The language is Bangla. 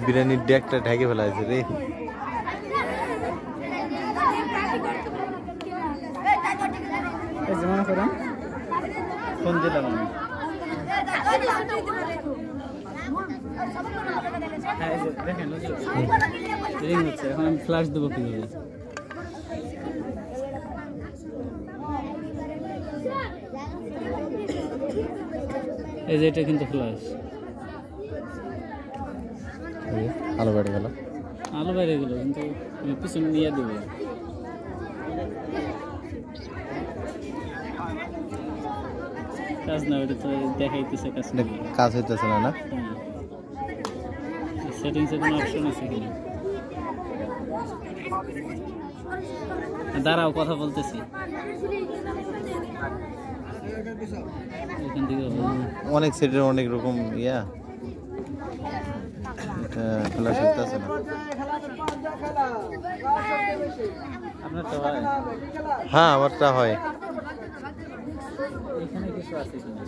বিরিয়ানির ডেকটা ঢেকে ফেলা আছে রে। ফোন দিলাম আমি। দেখেন রিং হচ্ছে, এখন আমি ফ্ল্যাশ দেবো কিভাবে? এই যে এটা কিন্তু ফ্ল্যাশ। আলো বাইরে গেল, আলো বাইরে গেল, কিন্তু আমি পিছনে নিয়ে দেবো। কাজ না, ওটা তো দেখাইতেছে কাজ না, কাজ হইতেছে না। না সেটিংসে কোনো অপশন আছে কিনা? দাঁড়াও, কথা বলতেছি। এখান থেকে অনেক সেটের অনেক রকম ইয়া, খেলা হইতেছে না। আপনারটা হয়? হ্যাঁ, আমারটা হয়। এখানে কিছু আছে কিনা?